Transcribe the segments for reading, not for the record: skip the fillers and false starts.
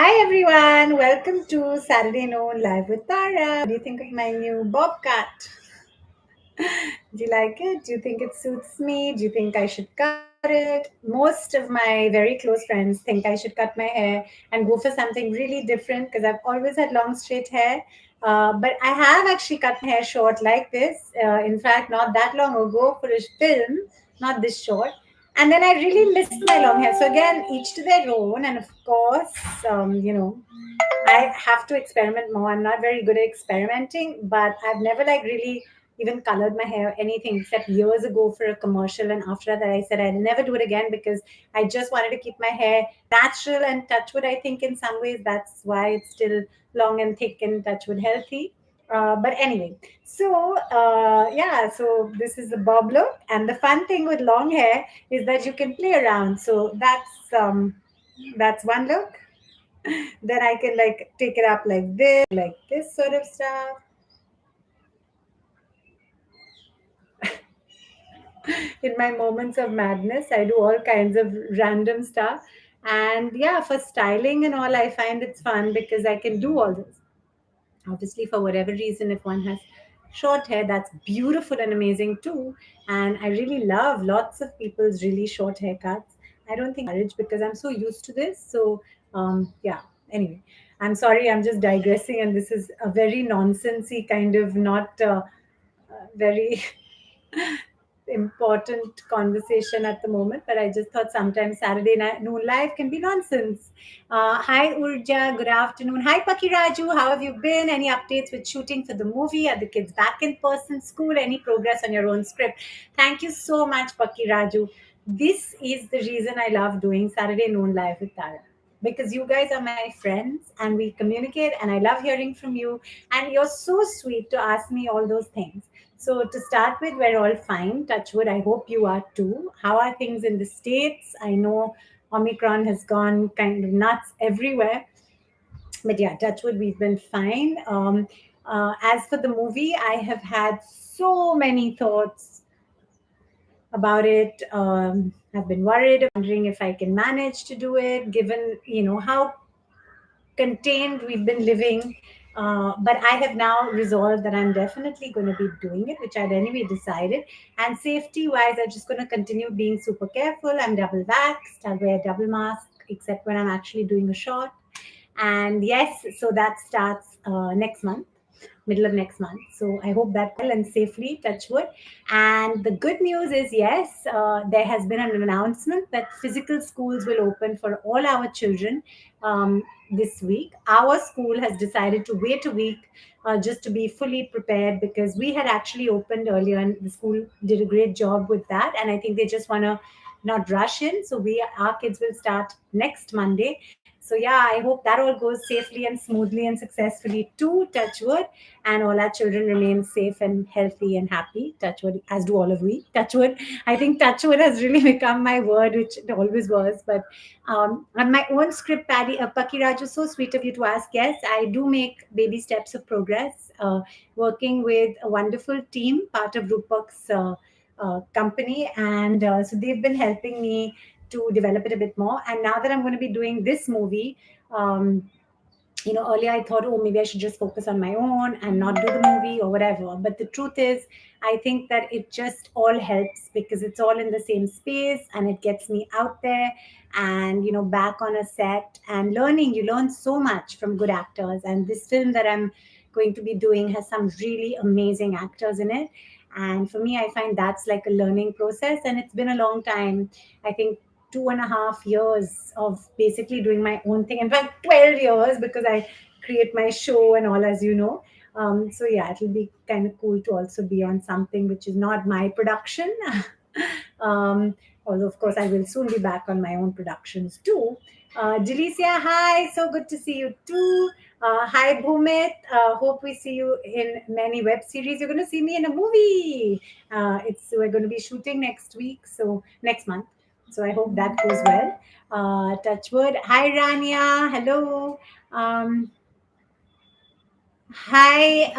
Hi everyone, welcome to Saturday Noon Live with Tara. What do you think of my new bob cut? Do you like it? Do you think it suits me? Do you think I should cut it? Most of my very close friends think I should cut my hair and go for something really different because I've always had long straight hair. But I have actually cut my hair short like this. In fact, not that long ago for a film, not this short. And then I really missed my long hair. So again, each to their own. And of course, I have to experiment more. I'm not very good at experimenting, but I've never like really even colored my hair or anything except years ago for a commercial. And after that, I said I'd never do it again because I just wanted to keep my hair natural and touchwood. I think in some ways that's why it's still long and thick and touchwood healthy. But anyway, so this is the bob look, and the fun thing with long hair is that you can play around. So that's one look. Then I can like take it up like this sort of stuff. In my moments of madness, I do all kinds of random stuff. And yeah, for styling and all, I find it's fun because I can do all this. Obviously, for whatever reason, if one has short hair, that's beautiful and amazing too. And I really love lots of people's really short haircuts. I don't think courage because I'm so used to this. Yeah. Anyway, I'm sorry. I'm just digressing, and this is a very nonsensy kind of not very important conversation at the moment, but I just thought sometimes Saturday night noon live can be nonsense. Hi Urja, good afternoon. Hi Paki Raju, how have you been? Any updates with shooting for the movie? Are the kids back in person school? Any progress on your own script? Thank you so much, Paki Raju. This is the reason I love doing Saturday noon live with Tara. Because you guys are my friends and we communicate, and I love hearing from you. And you're so sweet to ask me all those things. So to start with, we're all fine. Touchwood. I hope you are too. How are things in the States? I know Omicron has gone kind of nuts everywhere. But yeah, touchwood, we've been fine. As for the movie, I have had so many thoughts about it. I've been worried, wondering if I can manage to do it, given how contained we've been living. But I have now resolved that I'm definitely going to be doing it, which I'd anyway decided. And safety wise, I'm just going to continue being super careful. I'm double vaxxed. I'll wear a double mask, except when I'm actually doing a shot. And yes, so that starts next month, middle of next month. So I hope that well and safely, touch wood. And the good news is, yes, there has been an announcement that physical schools will open for all our children this week. Our school has decided to wait a week just to be fully prepared because we had actually opened earlier and the school did a great job with that. And I think they just want to not rush in. So our kids will start next Monday. So yeah, I hope that all goes safely and smoothly and successfully too, touch wood, and all our children remain safe and healthy and happy, touch wood, as do all of we, touch wood. I think touch wood has really become my word, which it always was. But on my own script, Paki Raju, so sweet of you to ask. Yes, I do make baby steps of progress, working with a wonderful team, part of Rupak's company. And so they've been helping me to develop it a bit more. And now that I'm going to be doing this movie, earlier I thought, oh, maybe I should just focus on my own and not do the movie or whatever. But the truth is, I think that it just all helps because it's all in the same space and it gets me out there and, back on a set and learning. You learn so much from good actors. And this film that I'm going to be doing has some really amazing actors in it. And for me, I find that's like a learning process. And it's been a long time. I think 2.5 years of basically doing my own thing. In fact, 12 years because I create my show and all, as you know. So yeah, it'll be kind of cool to also be on something which is not my production. Although, of course, I will soon be back on my own productions too. Delicia, hi, so good to see you too. Hi, Bhumit. Hope we see you in many web series. You're going to see me in a movie. We're going to be shooting next week, so next month. So I hope that goes well. Touchwood. Hi, Rania. Hello. Hi,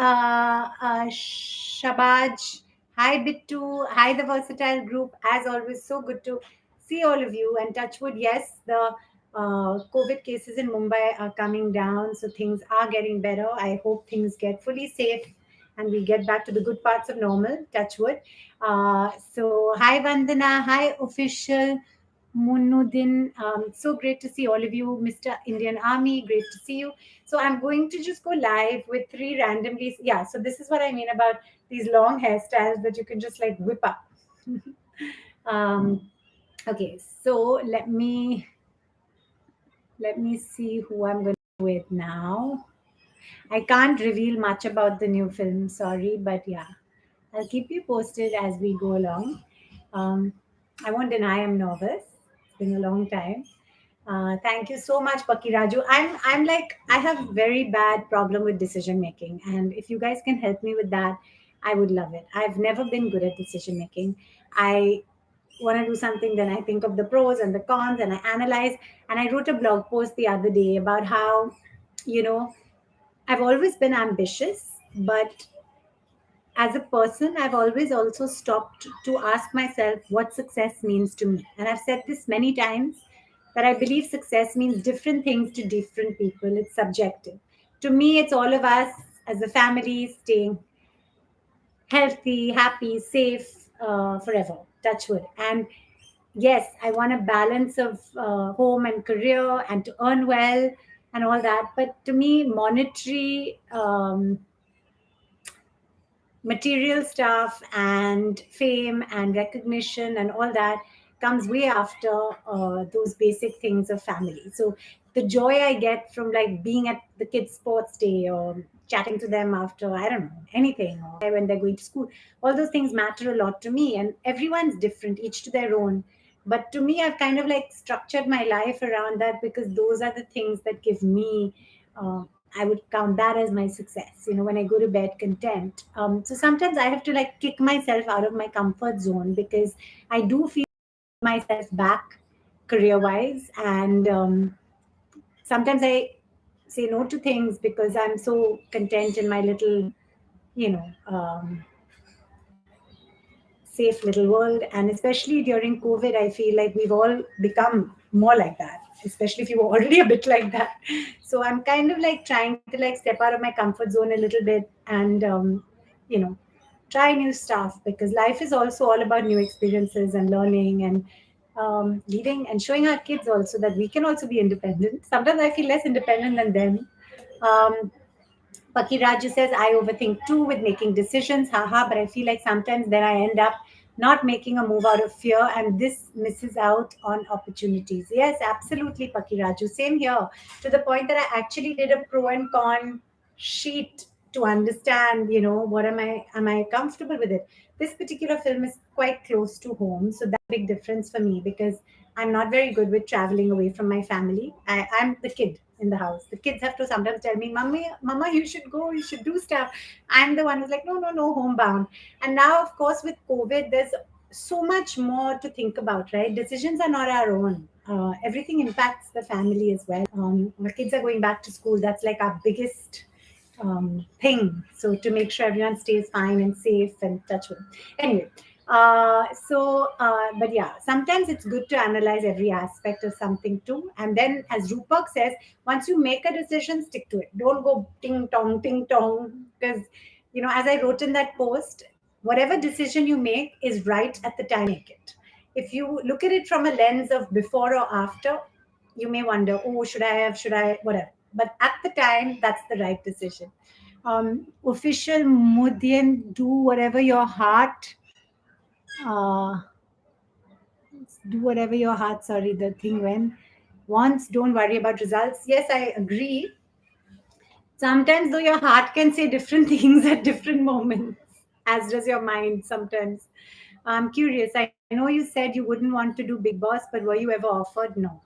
Shabaj. Hi, Bittu. Hi, the Versatile Group. As always, so good to see all of you. And Touchwood, yes, the COVID cases in Mumbai are coming down, so things are getting better. I hope things get fully safe and we get back to the good parts of normal. Touch wood. So, hi Vandana, hi official Munuddin. So great to see all of you, Mr. Indian Army. Great to see you. So, I'm going to just go live with three randomly. Yeah, so this is what I mean about these long hairstyles that you can just like whip up. um, okay, so let me see who I'm going to go with now. I can't reveal much about the new film, sorry, but yeah, I'll keep you posted as we go along. Um, I won't deny I'm nervous. It's been a long time. Thank you so much, Pakiraju. I'm like I have very bad problem with decision making, and if you guys can help me with that, I would love it. I've never been good at decision making. I want to do something, then I think of the pros and the cons, and I analyze. And I wrote a blog post the other day about how, you know, I've always been ambitious, but as a person, I've always also stopped to ask myself what success means to me. And I've said this many times that I believe success means different things to different people. It's subjective. To me, it's all of us as a family staying healthy, happy, safe forever. Touch wood. And yes, I want a balance of home and career and to earn well and all that. But to me, monetary material stuff and fame and recognition and all that comes way after those basic things of family. So the joy I get from like being at the kids sports day or chatting to them after I don't know anything or when they're going to school, all those things matter a lot to me, and everyone's different, each to their own. But to me, I've kind of like structured my life around that because those are the things that give me I would count that as my success, when I go to bed content. So sometimes I have to like kick myself out of my comfort zone because I do feel myself back career wise. And sometimes I say no to things because I'm so content in my little, you know, safe little world. And especially during COVID, I feel like we've all become more like that, especially if you were already a bit like that. So I'm kind of like trying to like step out of my comfort zone a little bit and, you know, try new stuff because life is also all about new experiences and learning and leading and showing our kids also that we can also be independent. Sometimes I feel less independent than them. Um, Paki Raju says, I overthink too with making decisions, haha, but I feel like sometimes then I end up not making a move out of fear and this misses out on opportunities. Yes, absolutely, Paki Raju. Same here, to the point that I actually did a pro and con sheet to understand, what am I comfortable with it. This particular film is quite close to home, so that's a big difference for me because I'm not very good with traveling away from my family. I'm the kid in the house. The kids have to sometimes tell me, Mommy, Mama, you should go, you should do stuff. I'm the one who's like, no, no, no, homebound. And now, of course, with COVID, there's so much more to think about, right? Decisions are not our own. Everything impacts the family as well. Our kids are going back to school. That's like our biggest thing. So to make sure everyone stays fine and safe and touch wood. Anyway, but yeah, sometimes it's good to analyze every aspect of something too. And then, as Rupak says, once you make a decision, stick to it. Don't go ting tong, because as I wrote in that post, whatever decision you make is right at the time you make it. If you look at it from a lens of before or after, you may wonder, oh, should I, whatever. But at the time, that's the right decision. Official Mudian, uh, do whatever your heart, sorry, the thing when wants, don't worry about results. Yes, I agree. Sometimes, though, your heart can say different things at different moments, as does your mind sometimes. I'm curious. I know you said you wouldn't want to do Big Boss, but were you ever offered? No.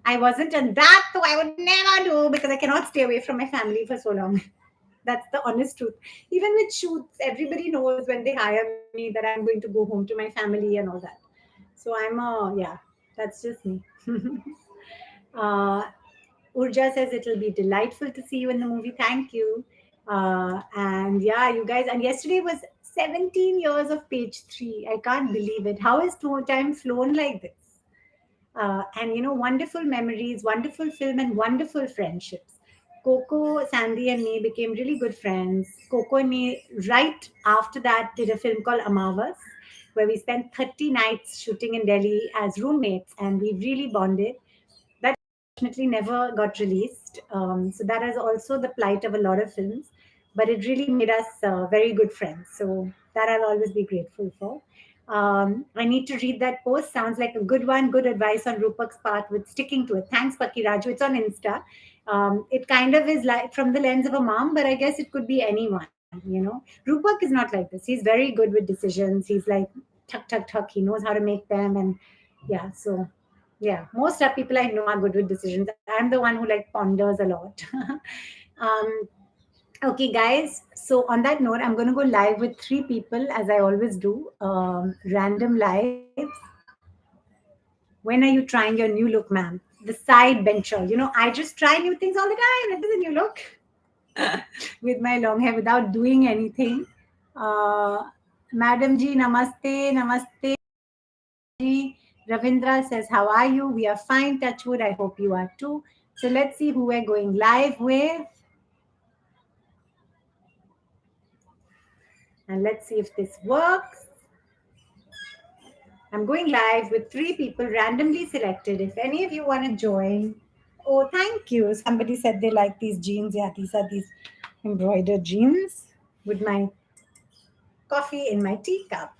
I wasn't, and that though I would never do because I cannot stay away from my family for so long. That's the honest truth. Even with shoots, everybody knows when they hire me that I'm going to go home to my family and all that. So yeah, that's just me. uh, Urja says it'll be delightful to see you in the movie. Thank you. And yeah, you guys, and yesterday was 17 years of page three. I can't believe it. How is time flown like this? And wonderful memories, wonderful film, and wonderful friendships. Coco, Sandy, and me became really good friends. Coco and me, right after that, did a film called Amavas, where we spent 30 nights shooting in Delhi as roommates, and we really bonded. That unfortunately never got released. So that is also the plight of a lot of films, but it really made us very good friends. So that I'll always be grateful for. I need to read that post. Sounds like a good one. Good advice on Rupak's part with sticking to it. Thanks, Paki Raju. It's on Insta. It kind of is like from the lens of a mom, but I guess it could be anyone. Rupak is not like this. He's very good with decisions. He's like tuck, tuck, tuck. He knows how to make them. And yeah, so yeah, most of people I know are good with decisions. I'm the one who like ponders a lot. um, okay, guys. So on that note, I'm going to go live with three people as I always do. Random lives. When are you trying your new look, ma'am? The side bencher. I just try new things all the time. It is a new look with my long hair without doing anything. Uh, Madam Ji, namaste, namaste. Ravindra says, how are you? We are fine, touchwood. I hope you are too. So let's see who we're going live with. And let's see if this works. I'm going live with three people randomly selected. If any of you want to join, oh, thank you. Somebody said they like these jeans. Yeah, these are these embroidered jeans with my coffee in my teacup.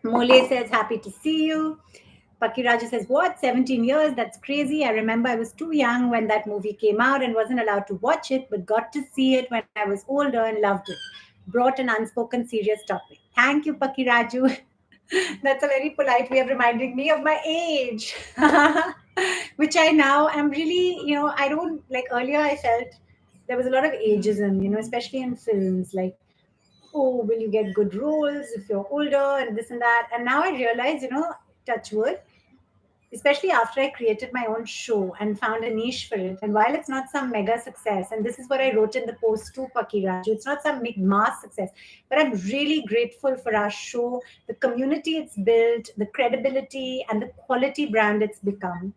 Mole says, happy to see you. Pakiraju says, what? 17 years? That's crazy. I remember I was too young when that movie came out and wasn't allowed to watch it, but got to see it when I was older and loved it. Brought an unspoken serious topic. Thank you, Pakiraju. That's a very polite way of reminding me of my age, which I now am really, I don't like earlier I felt there was a lot of ageism, especially in films. Like, oh, will you get good roles if you're older and this and that. And now I realize, touch wood, especially after I created my own show and found a niche for it. And while it's not some mega success, and this is what I wrote in the post to Pakiraju, it's not some big mass success, but I'm really grateful for our show, the community it's built, the credibility, and the quality brand it's become.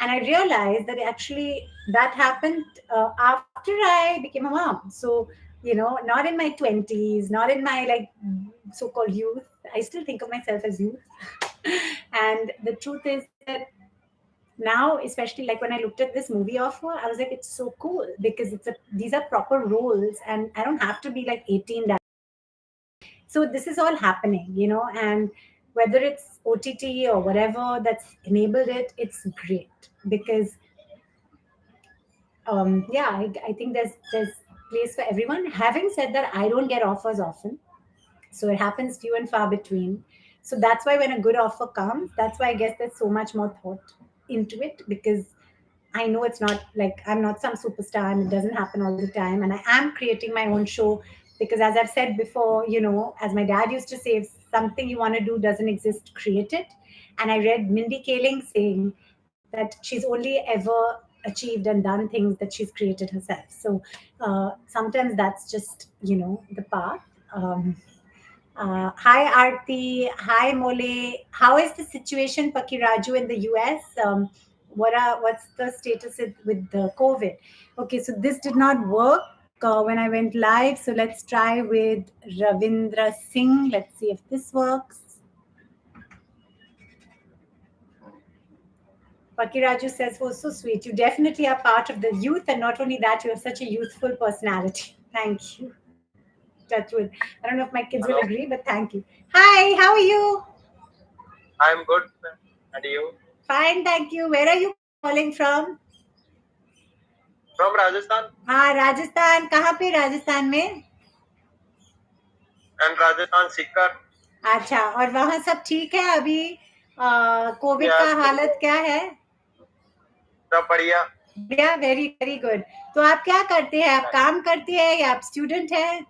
And I realized that actually that happened after I became a mom. So, not in my 20s, not in my like so-called youth. I still think of myself as youth. And the truth is that now, especially like when I looked at this movie offer, I was like, it's so cool because these are proper roles, and I don't have to be like 18. So this is all happening, and whether it's OTT or whatever that's enabled it, it's great because yeah, I think there's place for everyone. Having said that, I don't get offers often, so it happens few and far between. So that's why when a good offer comes, that's why I guess there's so much more thought into it, because I know it's not like I'm not some superstar and it doesn't happen all the time. And I am creating my own show because, as I've said before, as my dad used to say, if something you want to do doesn't exist, create it. And I read Mindy Kaling saying that she's only ever achieved and done things that she's created herself. So sometimes that's just, the path. Hi Aarti, hi Mole. How is the situation, Pakiraju, in the US? What's the status with the COVID? Okay, so this did not work when I went live. So let's try with Ravindra Singh. Let's see if this works. Pakiraju says, "Oh, so sweet. You definitely are part of the youth, and not only that, you have such a youthful personality." Thank you. Touch wood. I don't know if my kids will Hello, agree, but thank you. Hi, how are you? I'm good. And you? Fine, thank you. Where are you calling from? From Rajasthan? हाँ राजस्थान कहाँ पे राजस्थान में And Rajasthan Sikar? अच्छा और वहाँ सब ठीक है अभी कोविड का Yes, हालत क्या है सब बढ़िया. बढ़िया वेरी वेरी गुड तो आप क्या करते हैं आप काम करते हैं या आप स्टूडेंट हैं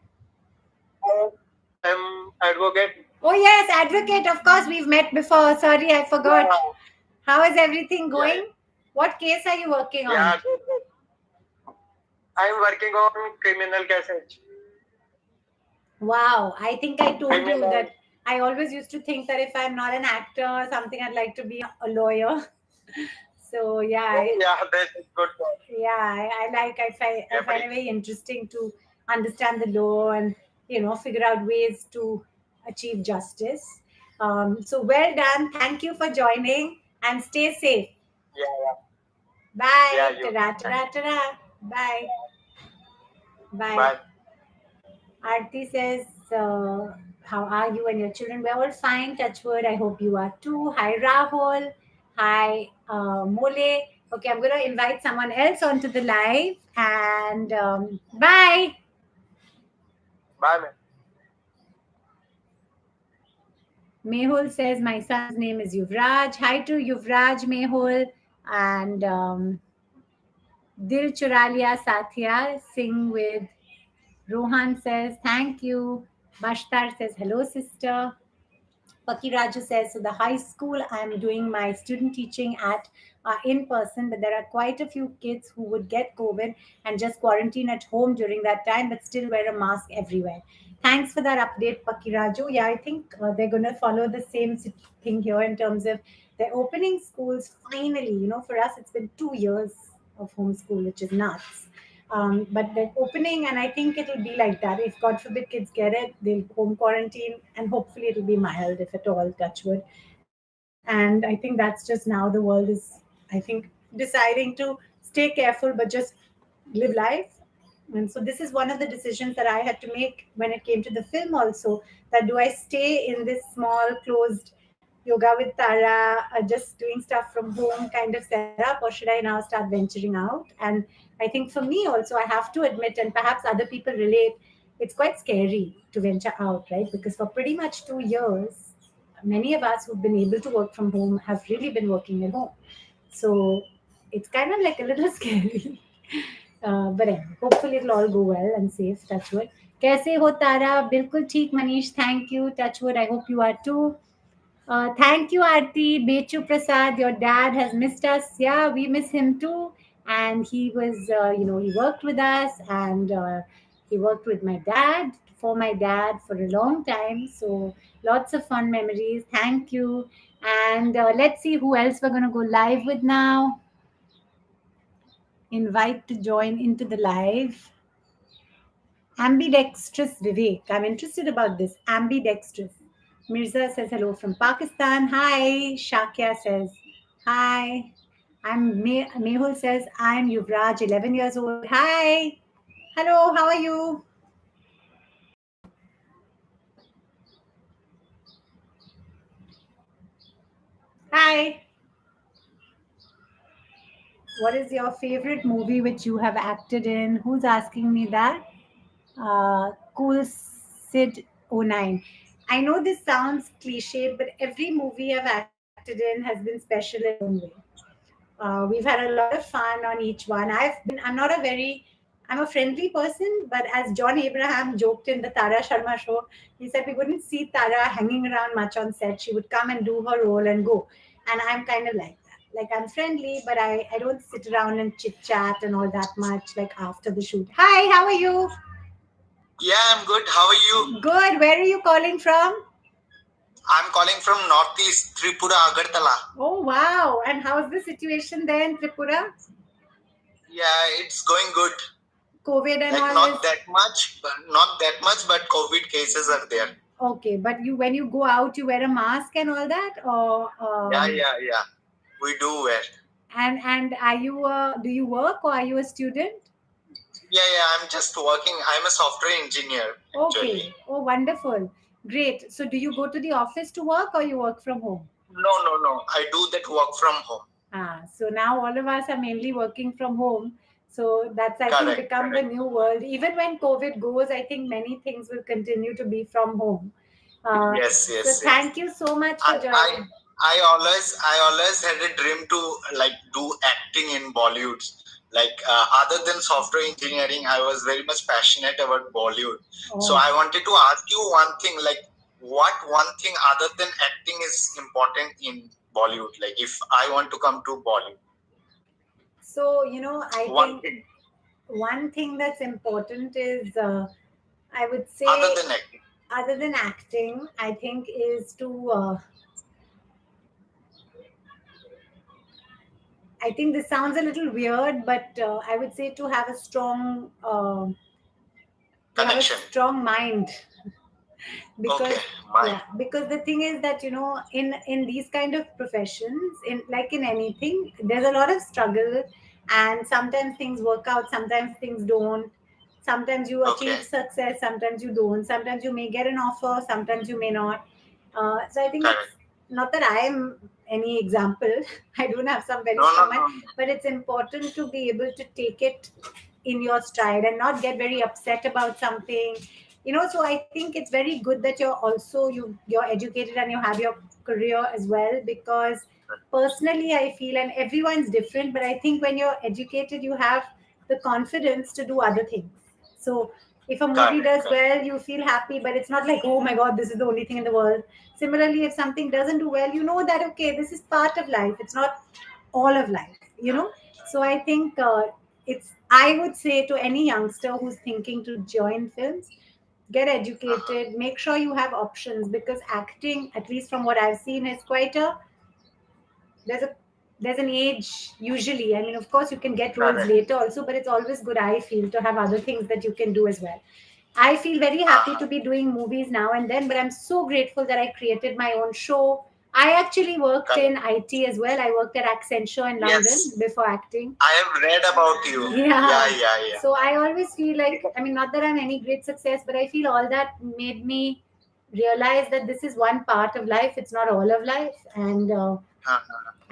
I'm advocate. Oh yes, advocate. Of course, we've met before. Sorry, I forgot. Yeah, How is everything yeah, going? What case are you working on? yeah. I'm working on criminal cases. Wow, I think I told you Criminal. that I always used to think that if I'm not an actor or something, I'd like to be a lawyer. So yeah, Oh, yeah, that's a good one. I find it Definitely. very interesting to understand the law and figure out ways to achieve justice. So well done. Thank you for joining and stay safe. Yeah, yeah, Bye. you. Ta-ra, ta-ra, ta-ra. Bye. Bye. Bye. Aarti says, how are you and your children? We're all fine, touch wood. I hope you are too. Hi, Rahul. Hi, Mole. Okay, I'm going to invite someone else onto the live. And bye. Bye, man. Mehul says, my son's name is Yuvraj. Hi to Yuvraj, Mehul. And Dil Churalia Satya, sing with Rohan says, thank you. Bashtar says, hello, sister. Paki Raju says, so the high school I'm doing my student teaching at in person, but there are quite a few kids who would get COVID and just quarantine at home during that time, but still wear a mask everywhere. Thanks for that update, Paki Raju. Yeah, I think they're going to follow the same thing here in terms of they're opening schools finally. For us, it's been 2 years of homeschool, which is nuts. But they're opening, and I think it'll be like that. If God forbid kids get it, they'll home quarantine, and hopefully it'll be mild, if at all, touch wood. And I think that's just now the world is, I think, deciding to stay careful, but just live life. And so this is one of the decisions that I had to make when it came to the film also, that do I stay in this small closed yoga with Tara, just doing stuff from home kind of setup, or should I now start venturing out? And I think for me also, I have to admit, and perhaps other people relate, it's quite scary to venture out, right? Because for pretty much 2 years, many of us who've been able to work from home have really been working at home. So it's kind of like a little scary. But anyway, hopefully it'll all go well and safe, touch wood. कैसे हो तारा? बिल्कुल ठीक Manish, thank you, touch wood. I hope you are too. Thank you, Aarti. Bechu Prasad, your dad has missed us. Yeah, we miss him too. And he was, he worked with us, and he worked with my dad, for my dad, for a long time. So lots of fun memories. Thank you. And let's see who else we're going to go live with now. Invite to join into the live. Ambidextrous Vivek. I'm interested about this. Ambidextrous. Mirza says hello from Pakistan. Hi. Shakya says hi. Mehul says I'm Yuvraj, 11 years old. Hi. Hello. How are you? Hi. What is your favorite movie which you have acted in? Who's asking me that? Cool Sid '09. I know this sounds cliche, but every movie I've acted in has been special in its own way. We've had a lot of fun on each one. I'm a friendly person, but as John Abraham joked in the Tara Sharma show, he said we wouldn't see Tara hanging around much on set. She would come and do her role and go. And I'm kind of like that. Like, I'm friendly, but I don't sit around and chit chat and all that much, like after the shoot. Hi, how are you? Yeah, I'm good. How are you? Good. Where are you calling from? I'm calling from Northeast Tripura, Agartala. Oh, wow. And how's the situation there in Tripura? Yeah, it's going good. COVID and Like all not is that much, but COVID cases are there. okay. But when you go out, you wear a mask and all that, or Yeah. We do wear. and are you do you work or are you a student? Yeah. I'm just working. I'm a software engineer actually. Okay. Oh, wonderful. Great. So do you go to the office to work or you work from home? No. I do that work from home. So now all of us are mainly working from home. So that's, I think, become the new world. Even when COVID goes, I think many things will continue to be from home. So thank you so much for joining. I always had a dream to like do acting in Bollywood. Like other than software engineering, I was very much passionate about Bollywood. So I wanted to ask you one thing, like what one thing other than acting is important in Bollywood? Like if I want to come to Bollywood, So, I one think thing one thing that's important is, I would say, other than acting. other than acting, I think is to. I think this sounds a little weird, but I would say to have a Connection. strong mind. Because Okay, mind. yeah, because the thing is that in these kind of professions, in like in anything, there's a lot of struggle, and sometimes things work out, sometimes things don't. Sometimes you Okay, achieve success, sometimes you don't. Sometimes you may get an offer, sometimes you may not. So I think it's correct. not that I am any example. I don't have some very No, no, strong mind, no, no. but it's important to be able to take it in your stride and not get very upset about something. So I think it's very good that you're educated and you have your career as well, because personally I feel, and everyone's different, but I think when you're educated you have the confidence to do other things. So if a movie Correct, does correct. well, you feel happy, but it's not like, oh my god, this is the only thing in the world. Similarly, if something doesn't do well, you know that okay, this is part of life, it's not all of life. So I think I would say to any youngster who's thinking to join films, get Uh-huh. educated, make sure you have options, because acting, at least from what I've seen, is quite a there's a there's an age usually. I mean, of course you can get roles Correct. later also, but it's always good, I feel, to have other things that you can do as well. I feel very happy Uh-huh. to be doing movies now and then, but I'm so grateful that I created my own show. I actually worked Correct. in IT as well. I worked at Accenture in London Yes, before acting. I have read about you. Yeah, Yeah. yeah, yeah. So I always feel like, I mean, not that I'm any great success, but I feel all that made me realize that this is one part of life. It's not all of life. And Uh-huh.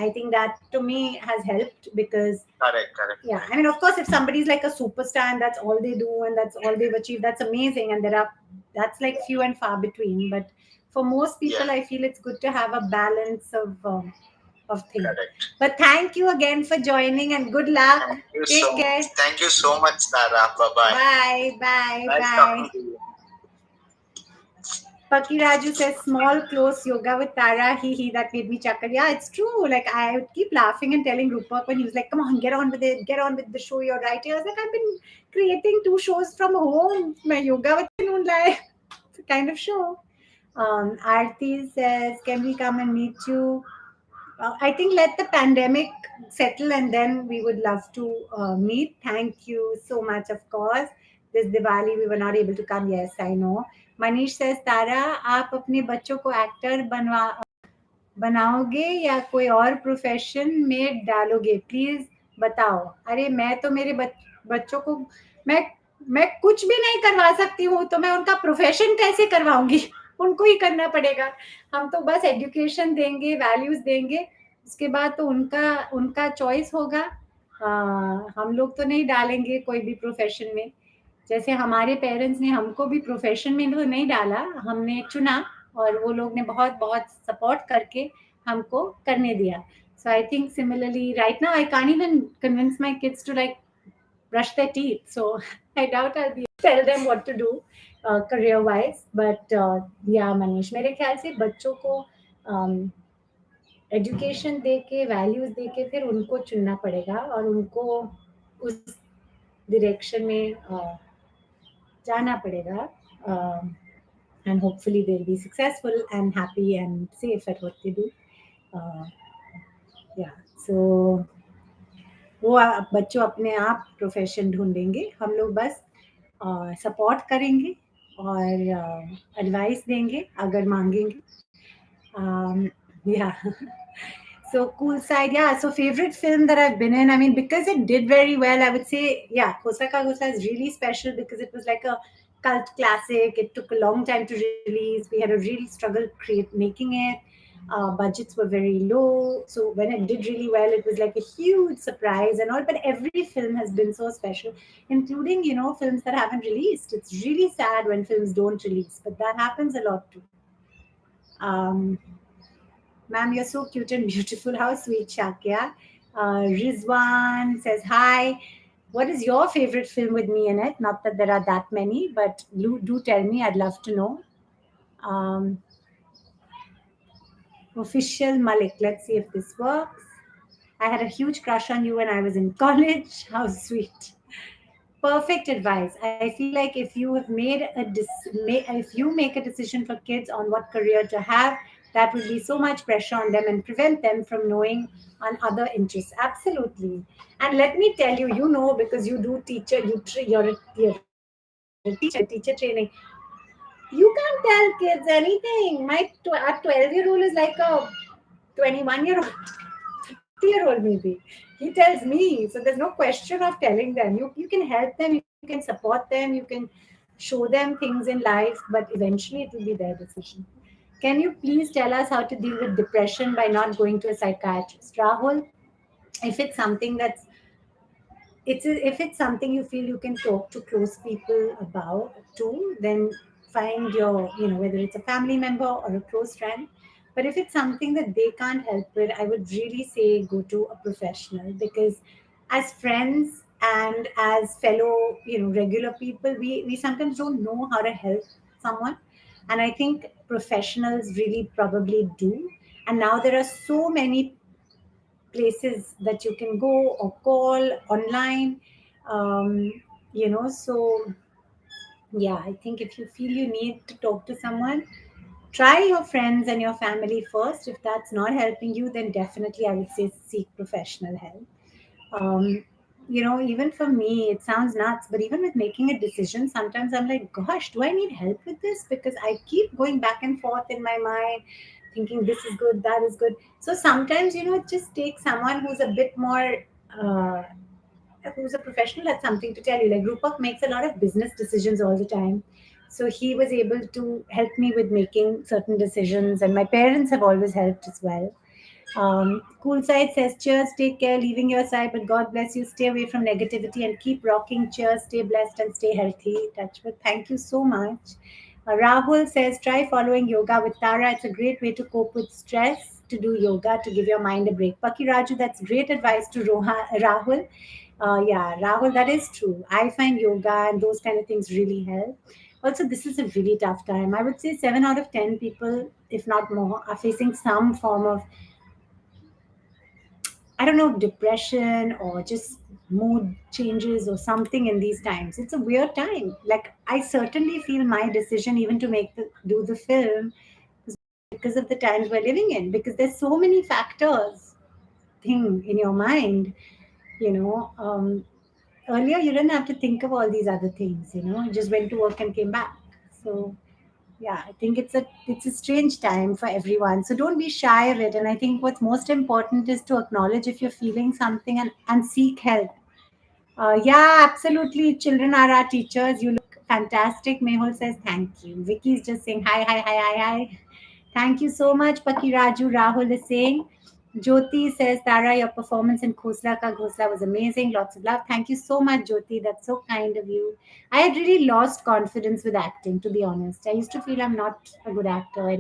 I think that to me has helped, because Correct, correct. yeah, I mean, of course, if somebody's like a superstar and that's all they do and that's all they've achieved, that's amazing. And that's like few and far between. But for most Yeah, people, I feel it's good to have a balance of things. correct. But thank you again for joining, and good luck. Thank you so Take much. care. Thank you so much, Tara. Bye bye. Bye, bye, Nice bye. talking to you. Paki Raju says small close yoga with Tara. He that made me chuckle. Yeah, it's true. Like I would keep laughing and telling Rupak when he was like, "Come on, get on with it. Get on with the show you're writing." I was like, "I've been creating 2 shows from home. My yoga with Noonlai." It's a kind of show. Aarti says, "Can we come and meet you?" I think let the pandemic settle and then we would love to meet. Thank you so much, of course. This Diwali we were not able to come. Yes, I know. Manish says, Tara, आप अपने बच्चों को actor बनाओगे या कोई और profession में डालोगे, प्लीज बताओ। अरे मैं तो मेरे बच्चों को मैं मैं कुछ भी नहीं करवा सकती हूँ, तो मैं उनका प्रोफेशन कैसे करवाऊंगी? उनको ही करना पड़ेगा। हम तो बस एजुकेशन देंगे, वैल्यूज देंगे, उसके बाद तो उनका उनका चॉइस होगा। हम लोग तो नहीं डालेंगे कोई भी प्रोफेशन में। जैसे हमारे पेरेंट्स ने हमको भी प्रोफेशन में तो नहीं डाला, हमने चुना, और वो लोग ने बहुत बहुत सपोर्ट करके हमको करने दिया। So I think similarly, right now I can't even convince my kids to like brush their teeth. So I doubt I'll be able to tell them what to do career wise. But yeah, Manish, मेरे ख्याल से बच्चों को education दे के, values दे के, फिर उनको चुनना पड़ेगा और उनको उस डायरेक्शन में जाना पड़ेगा। And hopefully they'll be successful and happy and safe at what they do. Uh, yeah, so वो बच्चों अपने आप प्रोफेशन ढूंढेंगे, हम लोग बस सपोर्ट करेंगे और एडवाइस देंगे अगर मांगेंगे। Yeah. So cool side, yeah. So favorite film that I've been in, I mean, because it did very well, I would say, yeah, Kosaka Gosa is really special because it was like a cult classic. It took a long time to release. We had a real struggle making it. Budgets were very low, so when it did really well, it was like a huge surprise and all. But every film has been so special, including films that haven't released. It's really sad when films don't release, but that happens a lot too. Um, Ma'am, you're so cute and beautiful. How sweet, Shakya. Rizwan says, hi. What is your favorite film with me in it? Not that there are that many, but do tell me. I'd love to know. Um, Official Malik. Let's see if this works. I had a huge crush on you when I was in college. How sweet. Perfect advice. I feel like if you have made if you make a decision for kids on what career to have, that would be so much pressure on them and prevent them from knowing on other interests. Absolutely. And let me tell you, you know, because you do teacher, you're a teacher in teacher training. You can't tell kids anything. Our 12-year-old is like a 21-year-old, 30-year-old maybe. He tells me. So there's no question of telling them. You can help them, you can support them, you can show them things in life, but eventually it will be their decision. Can you please tell us how to deal with depression by not going to a psychiatrist? Rahul, if it's something that's if it's something you feel you can talk to close people about too, then find your, whether it's a family member or a close friend. But if it's something that they can't help with, I would really say go to a professional, because as friends and as fellow, regular people, we sometimes don't know how to help someone. And I think professionals really probably do. And now there are so many places that you can go or call online. um, so yeah, I think if you feel you need to talk to someone, try your friends and your family first. If that's not helping you, then definitely I would say seek professional help. Even for me, it sounds nuts, but even with making a decision, sometimes I'm like, gosh, do I need help with this? Because I keep going back and forth in my mind, thinking this is good, that is good. So sometimes, it just takes someone who's a bit more, uh, who's a professional at something to tell you. Like Rupak makes a lot of business decisions all the time. So he was able to help me with making certain decisions, and my parents have always helped as well. Cool Side says, cheers, take care, leaving your side, but God bless you. Stay away from negativity and keep rocking. Cheers, stay blessed and stay healthy. Touchwood, thank you so much. Rahul says, try following yoga with Tara. It's a great way to cope with stress, to do yoga, to give your mind a break. Paki Raju, that's great advice to Rahul. Yeah, Rahul, that is true. I find yoga and those kind of things really help. Also, this is a really tough time. I would say 7 out of 10 people, if not more, are facing some form of, I don't know, depression or just mood changes or something in these times. It's a weird time. Like I certainly feel my decision even to do the film was because of the times we're living in, because there's so many factors thing in your mind, you know. Earlier you didn't have to think of all these other things, you just went to work and came back. So yeah, I think it's a strange time for everyone, so don't be shy of it. And I think what's most important is to acknowledge if you're feeling something, and seek help. Yeah, absolutely. Children are our teachers. You look fantastic. Mehul says thank you. Vicky's just saying hi, hi, hi, hi, hi. Thank you so much, Paki Raju. Rahul is saying. Jyoti says, Tara, your performance in Khosla Ka Ghosla was amazing. Lots of love. Thank you so much, Jyoti. That's so kind of you. I had really lost confidence with acting, to be honest. I used to feel I'm not a good actor.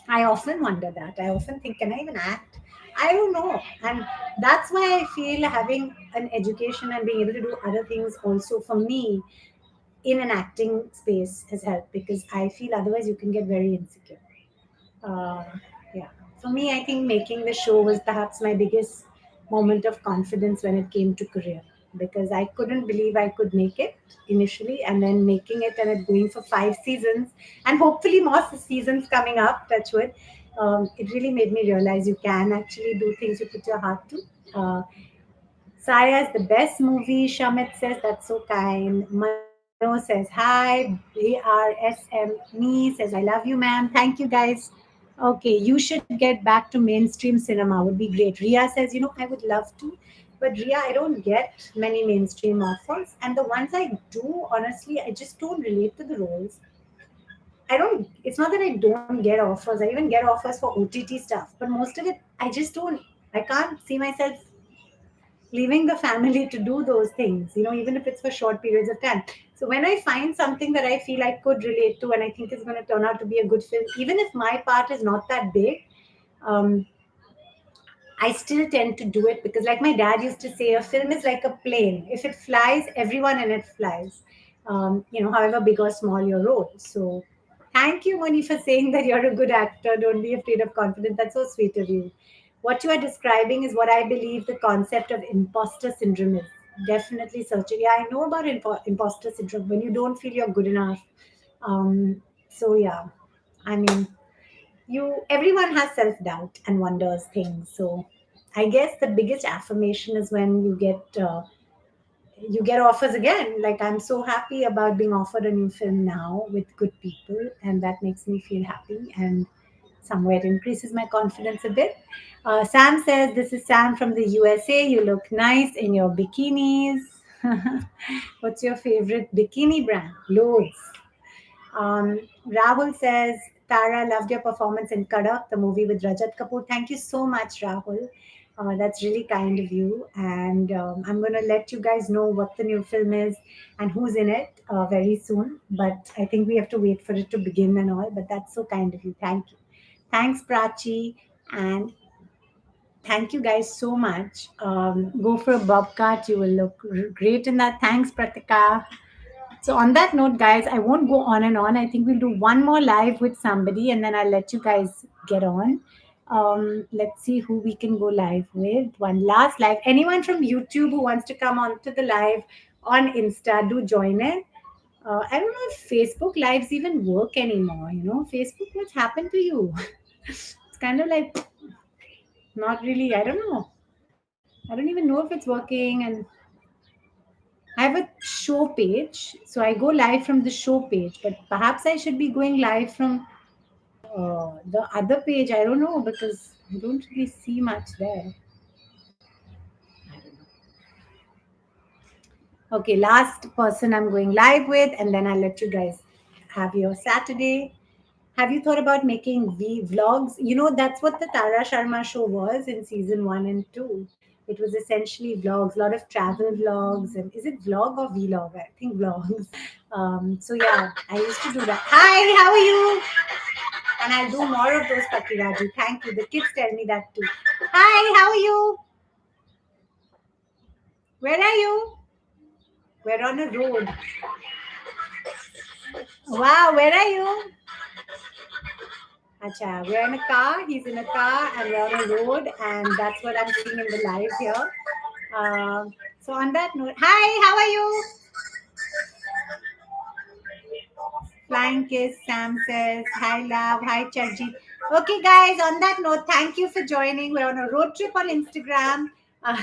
I often wonder that. I often think, can I even act? I don't know. And that's why I feel having an education and being able to do other things also for me in an acting space has helped, because I feel otherwise you can get very insecure. Uh, yeah. For me, I think making the show was perhaps my biggest moment of confidence when it came to career, because I couldn't believe I could make it initially, and then making it and it going for 5 seasons and hopefully more seasons coming up, touch wood. It really made me realize you can actually do things you put your heart to. Saya is the best movie. Shamit says that's so kind. Mano says hi. BRSM me says I love you, ma'am. Thank you, guys. Okay, you should get back to mainstream cinema. Would be great. Ria says, I would love to, but Ria, I don't get many mainstream offers, and the ones I do, honestly, I just don't relate to the roles. I don't. It's not that I don't get offers. I even get offers for OTT stuff, but most of it, I just don't. I can't see myself leaving the family to do those things, even if it's for short periods of time. So when I find something that I feel I could relate to and I think is going to turn out to be a good film, even if my part is not that big, um, I still tend to do it, because, like my dad used to say, a film is like a plane. If it flies, everyone in it flies, however big or small your role. So thank you, Moni, for saying that you're a good actor. Don't be afraid of confidence. That's so sweet of you. What you are describing is what I believe the concept of imposter syndrome is. definitely searching. Yeah, I know about imposter syndrome when you don't feel you're good enough. So yeah, I mean, everyone has self doubt and wonders things. So I guess the biggest affirmation is when you get offers again. Like, I'm so happy about being offered a new film now with good people, and that makes me feel happy, and somewhere it increases my confidence a bit. Sam says, "This is Sam from the USA. You look nice in your bikinis." What's your favorite bikini brand? Loads. Rahul says, Tara, loved your performance in Kadak, the movie with Rajat Kapoor. Thank you so much, Rahul. That's really kind of you. And I'm going to let you guys know what the new film is and who's in it very soon. But I think we have to wait for it to begin and all. But that's so kind of you. Thank you. Thanks, Prachi. And thank you guys so much. Go for a bobcat. You will look great in that. Thanks, Pratika. So, on that note, guys, I won't go on and on. I think we'll do one more live with somebody and then I'll let you guys get on. Let's see who we can go live with. One last live. Anyone from YouTube who wants to come on to the live on Insta, do join it. I don't know if Facebook lives even work anymore. Facebook, what's happened to you? It's kind of like not really, I don't know. I don't even know if it's working. And I have a show page, so I go live from the show page, but perhaps I should be going live from the other page. I don't know because I don't really see much there. I don't know. Okay, last person I'm going live with, and then I'll let you guys have your Saturday. Have you thought about making vlogs? That's what the Tara Sharma show was in season 1 and 2. It was essentially vlogs, a lot of travel vlogs. And is it vlog or vlog? I think vlogs. So yeah, I used to do that. Hi, how are you? And I'll do more of those, Pakiraju. Thank you. The kids tell me that too. Hi, how are you? Where are you? We're on a road. Wow, where are you? Acha, we're in a car, he's in a car, and we're on a road, and that's what I'm seeing in the live here. So, on that note, hi, how are you? Flying kiss, Sam says, hi, love, hi, Charji. Okay, guys, on that note, thank you for joining. We're on a road trip on Instagram. Uh,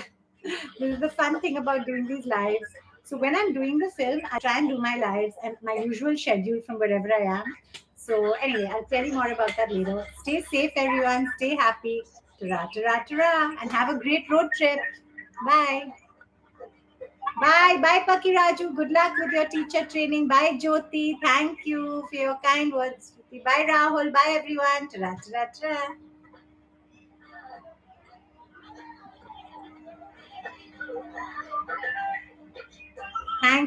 this is the fun thing about doing these lives. So, when I'm doing the film, I try and do my lives and my usual schedule from wherever I am. So, anyway, I'll tell you more about that later. Stay safe, everyone. Stay happy. Ta-ra, ta-ra, ta-ra. And have a great road trip. Bye. Bye. Bye, Pakiraju. Good luck with your teacher training. Bye, Jyoti. Thank you for your kind words. Bye, Rahul. Bye, everyone. Ta-ra, ta-ra, ta-ra.